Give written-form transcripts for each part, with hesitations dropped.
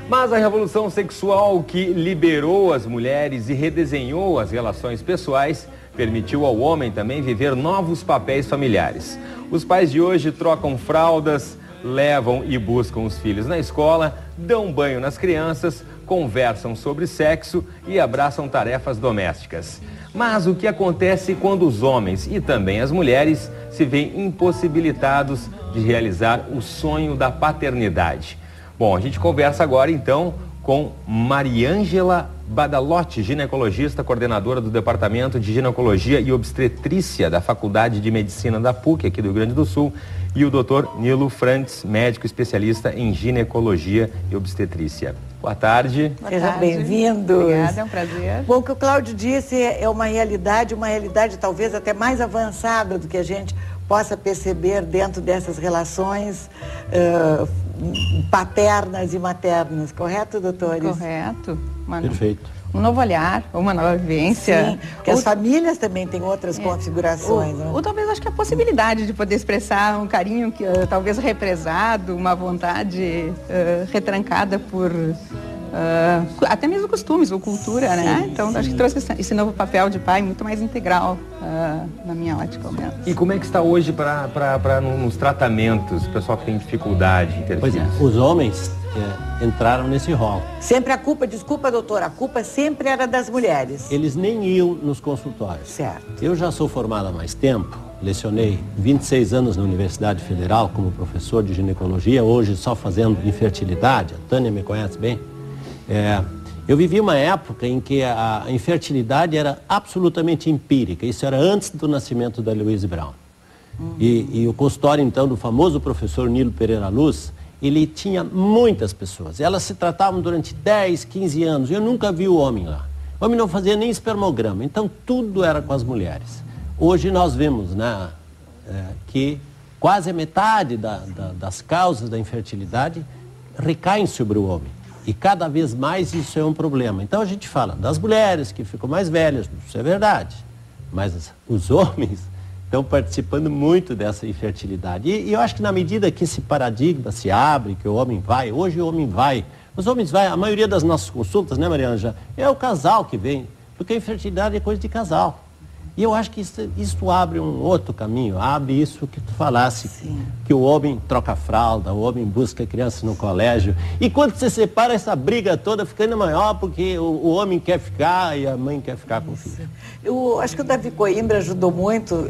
Mas a revolução sexual que liberou as mulheres e redesenhou as relações pessoais permitiu ao homem também viver novos papéis familiares. Os pais de hoje trocam fraldas, levam e buscam os filhos na escola, dão banho nas crianças, conversam sobre sexo e abraçam tarefas domésticas. Mas o que acontece quando os homens e também as mulheres se veem impossibilitados de realizar o sonho da paternidade? Bom, a gente conversa agora então com Mariângela Badalotti, ginecologista, coordenadora do Departamento de Ginecologia e Obstetrícia da Faculdade de Medicina da PUC, aqui do Rio Grande do Sul, e o Dr. Nilo Frantz, médico especialista em ginecologia e obstetrícia. Boa tarde. Sejam bem-vindos. Obrigada, é um prazer. Bom, o que o Cláudio disse é uma realidade talvez até mais avançada do que a gente possa perceber dentro dessas relações paternas e maternas. Correto, doutores? Correto. Perfeito. Um novo olhar, uma nova vivência. Sim, porque as famílias também têm outras configurações. Ou talvez, acho que a possibilidade de poder expressar um carinho que talvez represado, uma vontade retrancada por até mesmo costumes ou cultura, né? Então, acho que trouxe esse novo papel de pai muito mais integral na minha ótica, ao menos. E como é que está hoje nos tratamentos, o pessoal que tem dificuldade em ter Pois é, filhos? os homens entraram nesse rol. Sempre a culpa, desculpa, doutora, a culpa sempre era das mulheres. Eles nem iam nos consultórios. Certo. Eu já sou formado há mais tempo, lecionei 26 anos na Universidade Federal como professor de ginecologia, hoje só fazendo infertilidade, a Tânia me conhece bem. Eu vivi uma época em que a infertilidade era absolutamente empírica, isso era antes do nascimento da Louise Brown. E o consultório, então, do famoso professor Nilo Pereira Luz, ele tinha muitas pessoas. Elas se tratavam durante 10, 15 anos. Eu nunca vi o homem lá. O homem não fazia nem espermograma. Então, tudo era com as mulheres. Hoje nós vemos, né, que quase a metade das causas da infertilidade recaem sobre o homem. E cada vez mais isso é um problema. Então, a gente fala das mulheres que ficam mais velhas. Isso é verdade. Mas os homens estão participando muito dessa infertilidade. E eu acho que na medida que esse paradigma se abre, que o homem vai, hoje o homem vai, os homens vai, a maioria das nossas consultas, né, Mariângela, é o casal que vem, porque a infertilidade é coisa de casal. E eu acho que isso abre um outro caminho, abre isso que tu falasse, que o homem troca fralda, o homem busca criança no colégio. E quando você separa, essa briga toda fica ainda maior, porque o homem quer ficar e a mãe quer ficar com o filho. Eu acho que o Davi Coimbra ajudou muito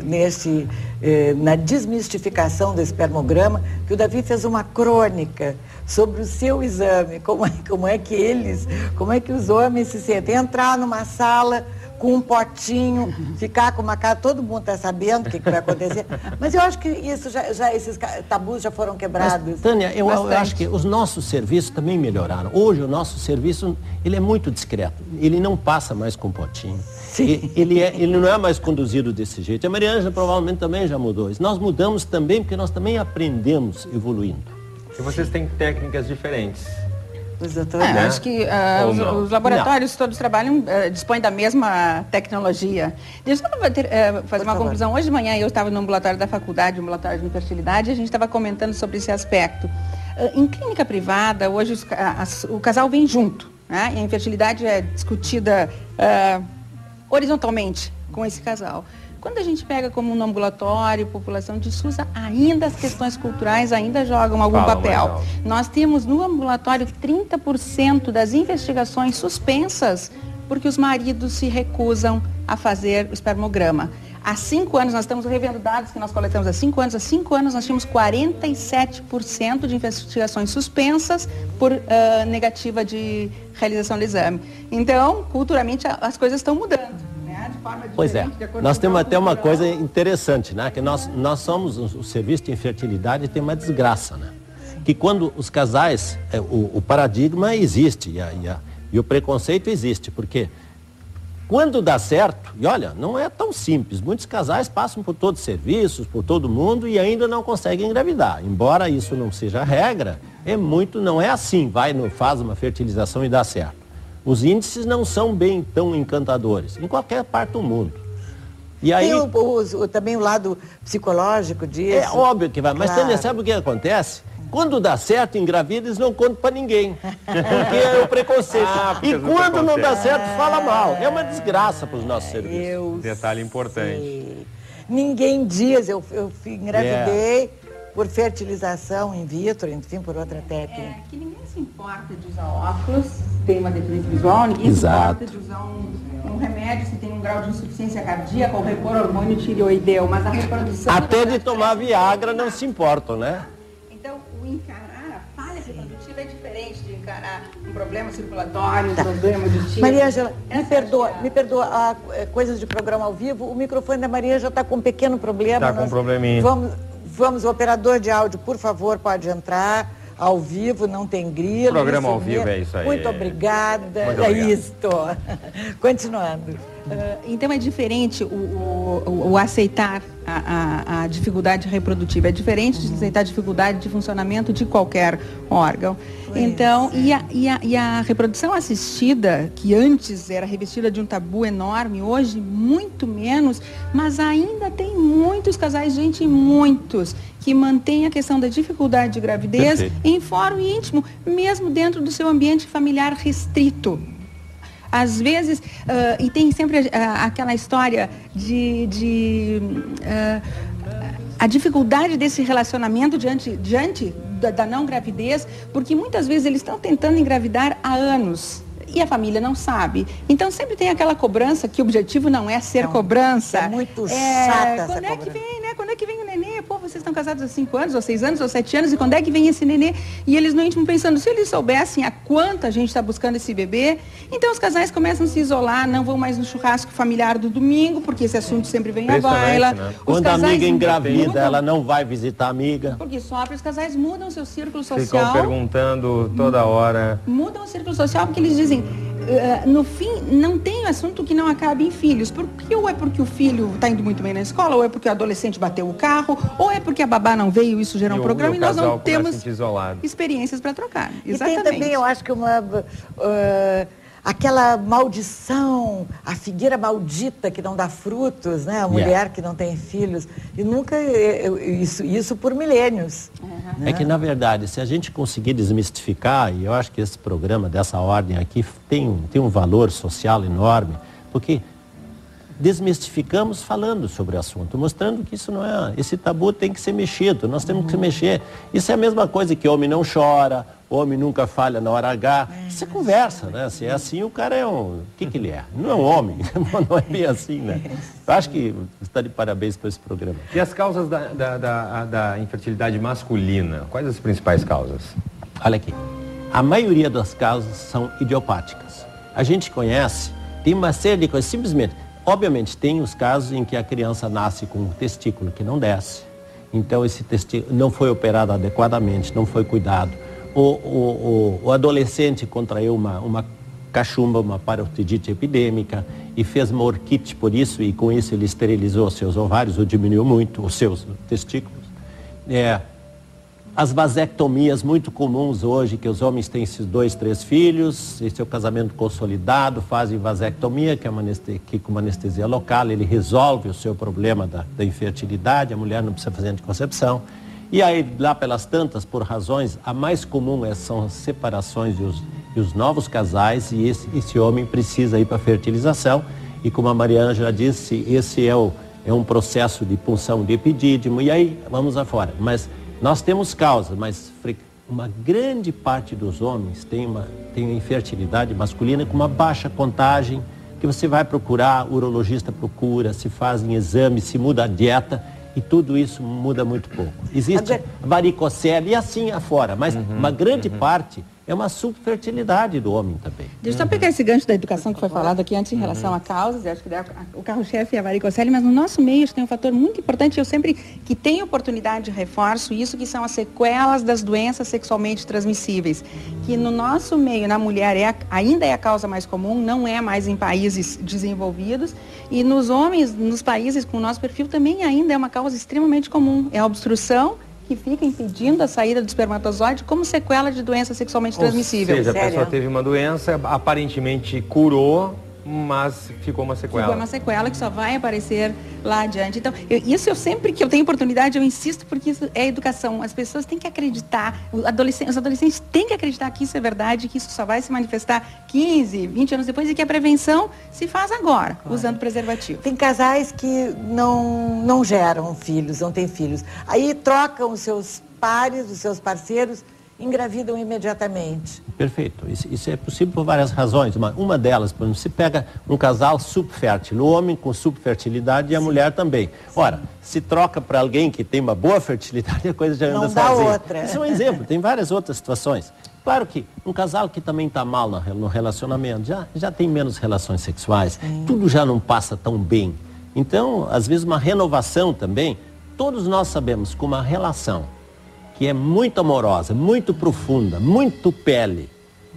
na desmistificação do espermograma, que o Davi fez uma crônica sobre o seu exame, como é que os homens se sentem. Entrar numa sala com um potinho, ficar com uma cara, todo mundo está sabendo o que vai acontecer. Mas eu acho que isso esses tabus já foram quebrados. Mas, Tânia, eu acho que os nossos serviços também melhoraram. Hoje o nosso serviço, ele é muito discreto. Ele não passa mais com potinho. Ele não é mais conduzido desse jeito. A Mariângela provavelmente também já mudou isso. Nós mudamos também porque nós também aprendemos evoluindo. E vocês têm técnicas diferentes. Acho que os laboratórios todos trabalham, dispõem da mesma tecnologia. Deixa eu fazer uma conclusão. Hoje de manhã eu estava no ambulatório da faculdade, um ambulatório de infertilidade, e a gente estava comentando sobre esse aspecto. Em clínica privada, hoje o casal vem junto, né? E a infertilidade é discutida horizontalmente com esse casal. Quando a gente pega como um ambulatório, população de SUS, ainda as questões culturais ainda jogam algum papel. Nós temos no ambulatório 30% das investigações suspensas porque os maridos se recusam a fazer o espermograma. Há 5 anos, nós estamos revendo dados que nós coletamos há 5 anos. Há 5 anos nós tínhamos 47% de investigações suspensas por negativa de realização do exame. Então, culturalmente, as coisas estão mudando. Pois é, nós temos até uma coisa interessante, né? Que nós somos, o serviço de infertilidade tem uma desgraça, né? Que quando os casais, o paradigma existe e o preconceito existe, porque quando dá certo, e olha, não é tão simples, muitos casais passam por todos os serviços, por todo mundo e ainda não conseguem engravidar. Embora isso não seja regra, não é assim, faz uma fertilização e dá certo. Os índices não são bem tão encantadores, em qualquer parte do mundo. E aí, tem também o lado psicológico disso. É óbvio que vai, mas claro. Tânia, sabe o que acontece? Quando dá certo, engravida, eles não contam para ninguém. Porque é o preconceito. E quando não dá certo, fala mal. É uma desgraça para os nossos serviços. Detalhe importante. Ninguém diz, eu engravidei por fertilização in vitro, enfim, por outra técnica. Que ninguém se importa de usar óculos, tem uma deficiência visual, ninguém se importa de usar um remédio se tem um grau de insuficiência cardíaca ou repor hormônio tireoideu, mas a reprodução... Até de tomar Viagra não se importam, né? Então, o encarar a falha reprodutiva é diferente de encarar um problema circulatório, um problema de tiro. Maria Ângela, me perdoa, coisas de programa ao vivo, o microfone da Maria já está com um pequeno problema. Está com um probleminha. Vamos, o operador de áudio, por favor, pode entrar ao vivo, não tem grilo. Programa ao vivo, é isso aí. Muito obrigada. Muito obrigado. Isso. Continuando. Então é diferente o aceitar a dificuldade reprodutiva, é diferente de aceitar a dificuldade de funcionamento de qualquer órgão. Então, e a reprodução assistida, que antes era revestida de um tabu enorme, hoje muito menos, mas ainda tem muitos casais, muitos, que mantêm a questão da dificuldade de gravidez em fórum íntimo, mesmo dentro do seu ambiente familiar restrito. Às vezes, e tem sempre aquela história a dificuldade desse relacionamento diante da não gravidez, porque muitas vezes eles estão tentando engravidar há anos e a família não sabe. Então sempre tem aquela cobrança, que o objetivo não é ser cobrança. É muito chata essa cobrança. Quando é que vem o nenê? Pô, vocês estão casados há 5 anos, ou 6 anos, ou 7 anos, e quando é que vem esse nenê? E eles no íntimo pensando, se eles soubessem a quanta gente está buscando esse bebê, então os casais começam a se isolar, não vão mais no churrasco familiar do domingo, porque esse assunto sempre vem à baila. Né? Quando a amiga engravida, ela não vai visitar a amiga. Porque sofre, os casais mudam o seu círculo social. Ficam perguntando toda hora. Mudam o círculo social porque eles dizem, no fim, não tem assunto que não acabe em filhos. Porque ou é porque o filho está indo muito bem na escola, ou é porque o adolescente bateu o carro, ou é porque a babá não veio, isso gerou um programa e nós não temos experiências para trocar. Exatamente. E tem também, eu acho que aquela maldição, a figueira maldita que não dá frutos, né? A mulher que não tem filhos. E nunca, isso por milênios. É que, na verdade, se a gente conseguir desmistificar, e eu acho que esse programa dessa ordem aqui tem um valor social enorme, porque desmistificamos falando sobre o assunto, mostrando que isso não é, esse tabu tem que ser mexido, nós temos que mexer. Isso é a mesma coisa que homem não chora, homem nunca falha na hora H. Isso é conversa, né? Se é assim, o cara é o que ele é? Não é um homem, não é bem assim, né? Eu acho que está de parabéns por esse programa. E as causas da infertilidade masculina? Quais as principais causas? Olha aqui, a maioria das causas são idiopáticas. A gente conhece, tem uma série de coisas, simplesmente. Obviamente, tem os casos em que a criança nasce com um testículo que não desce. Então, esse testículo não foi operado adequadamente, não foi cuidado. O adolescente contraiu uma cachumba, uma parotidite epidêmica e fez uma orquite por isso, e com isso ele esterilizou seus ovários ou diminuiu muito os seus testículos. As vasectomias muito comuns hoje, que os homens têm esses 2, 3 filhos, esse é o casamento consolidado, fazem vasectomia, que com uma anestesia local, ele resolve o seu problema da infertilidade, a mulher não precisa fazer anticoncepção. E aí, lá pelas tantas, por razões, a mais comum são as separações e os novos casais, e esse homem precisa ir para a fertilização. E como a Maria Ângela disse, esse é um processo de punção de epidídimo, e aí vamos afora. Mas nós temos causas, mas uma grande parte dos homens tem uma infertilidade masculina com uma baixa contagem, que você vai procurar, o urologista procura, se fazem exames, se muda a dieta, e tudo isso muda muito pouco. Existe varicocele e assim afora, mas uma grande parte é uma subfertilidade do homem também. Deixa eu só pegar esse gancho da educação que foi falado aqui antes em relação a causas, eu acho que o carro-chefe é a varicocele, mas no nosso meio tem um fator muito importante, eu sempre que tenho oportunidade reforço isso, que são as sequelas das doenças sexualmente transmissíveis, que no nosso meio, na mulher, ainda é a causa mais comum, não é mais em países desenvolvidos, e nos homens, nos países com o nosso perfil, também ainda é uma causa extremamente comum, é a obstrução, que fica impedindo a saída do espermatozoide como sequela de doença sexualmente transmissível. Ou seja, a pessoa teve uma doença, aparentemente curou, mas ficou uma sequela. Ficou uma sequela que só vai aparecer lá adiante. Então, isso eu sempre que eu tenho oportunidade, eu insisto, porque isso é educação. As pessoas têm que acreditar, os adolescentes têm que acreditar que isso é verdade, que isso só vai se manifestar 15, 20 anos depois e que a prevenção se faz agora, usando preservativo. Tem casais que não geram filhos, não têm filhos. Aí trocam os seus pares, os seus parceiros, engravidam imediatamente. Perfeito. Isso é possível por várias razões. Uma delas, por exemplo, se pega um casal subfértil, o homem com subfertilidade e a mulher também. Ora, se troca para alguém que tem uma boa fertilidade, a coisa já anda sozinha. Não dá outra. Isso é um exemplo, tem várias outras situações. Claro que um casal que também está mal no relacionamento, já tem menos relações sexuais, tudo já não passa tão bem. Então, às vezes, uma renovação também, todos nós sabemos que uma relação que é muito amorosa, muito profunda, muito pele,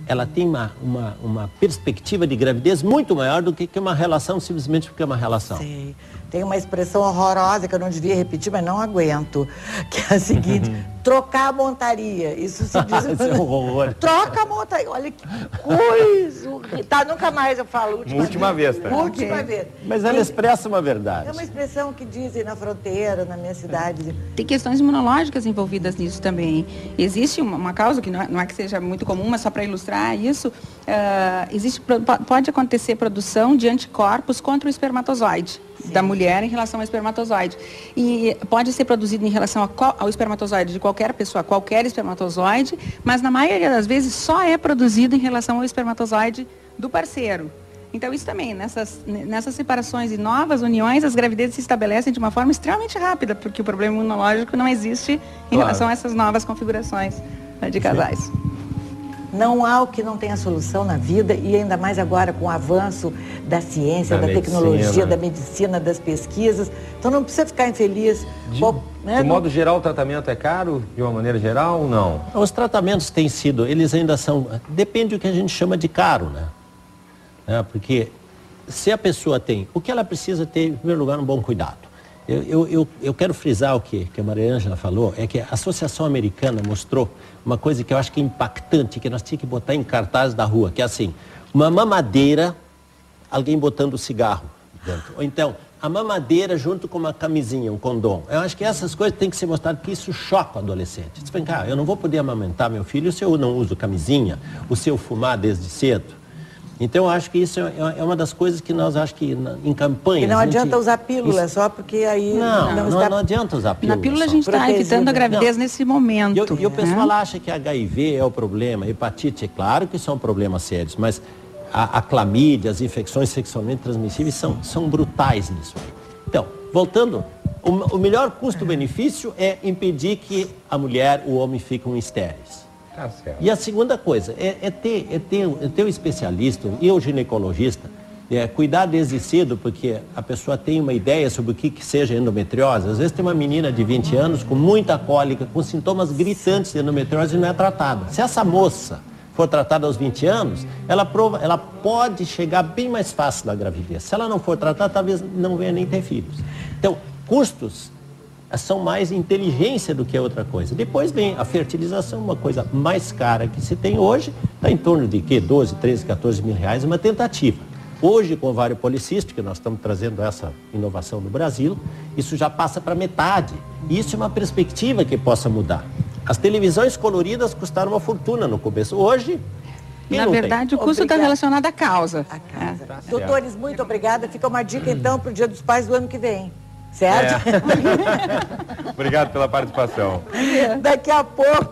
ela tem uma perspectiva de gravidez muito maior do que uma relação simplesmente porque é uma relação. Sim. Tem uma expressão horrorosa que eu não devia repetir, mas não aguento, que é a seguinte, trocar a montaria. Isso se diz... Isso é um horror. Troca a montaria, olha que coisa. Tá, nunca mais eu falo. Última vez, tá? Última vez. Mas ela expressa uma verdade. É uma expressão que dizem na fronteira, na minha cidade. Tem questões imunológicas envolvidas nisso também. Existe uma causa, que não é que seja muito comum, mas só para ilustrar isso, pode acontecer produção de anticorpos contra o espermatozoide da mulher em relação ao espermatozoide. E pode ser produzido em relação ao espermatozoide de qualquer pessoa, qualquer espermatozoide, mas na maioria das vezes só é produzido em relação ao espermatozoide do parceiro. Então isso também, nessas separações e novas uniões, as gravidezes se estabelecem de uma forma extremamente rápida, porque o problema imunológico não existe em relação a essas novas configurações de casais. Sim. Não há o que não tenha solução na vida, e ainda mais agora com o avanço da ciência, da tecnologia, da medicina, das pesquisas. Então não precisa ficar infeliz. De modo geral, o tratamento é caro, de uma maneira geral, ou não? Os tratamentos têm sido, eles ainda são, depende do que a gente chama de caro, né? Porque se a pessoa tem, o que ela precisa ter, em primeiro lugar, um bom cuidado. Eu quero frisar o que a Maria Ângela falou, é que a Associação Americana mostrou uma coisa que eu acho que é impactante, que nós tínhamos que botar em cartaz da rua, que é assim, uma mamadeira, alguém botando cigarro dentro. Ou então, a mamadeira junto com uma camisinha, um condom. Eu acho que essas coisas têm que ser mostradas, porque isso choca o adolescente. Você vem cá, eu não vou poder amamentar meu filho se eu não uso camisinha, ou se eu fumar desde cedo. Então, eu acho que isso é uma das coisas que nós, acho que em campanha... E não adianta usar pílula, só porque aí... Não adianta usar pílula. Na pílula a gente está evitando a gravidez nesse momento. E o pessoal acha que HIV é o problema, hepatite, é claro que são problemas sérios, mas a clamídia, as infecções sexualmente transmissíveis são brutais nisso. Então, voltando, o melhor custo-benefício é impedir que a mulher, o homem fiquem estéreis. Tá certo. E a segunda coisa é ter o especialista e o ginecologista, cuidar desde cedo, porque a pessoa tem uma ideia sobre o que seja endometriose. Às vezes tem uma menina de 20 anos com muita cólica, com sintomas gritantes de endometriose e não é tratada. Se essa moça for tratada aos 20 anos, ela pode chegar bem mais fácil na gravidez. Se ela não for tratada, talvez não venha nem ter filhos. Então, custos são mais inteligência do que outra coisa. Depois vem a fertilização, uma coisa mais cara que se tem hoje, está em torno de 12, 13, 14 mil reais, uma tentativa. Hoje, com o ovário policístico, que nós estamos trazendo essa inovação no Brasil, isso já passa para metade. E isso é uma perspectiva que possa mudar. As televisões coloridas custaram uma fortuna no começo. Hoje, na verdade, o custo está relacionado à causa. Doutores, muito obrigada. Fica uma dica, então, para o Dia dos Pais do ano que vem. Certo? Obrigado pela participação. Daqui a pouco...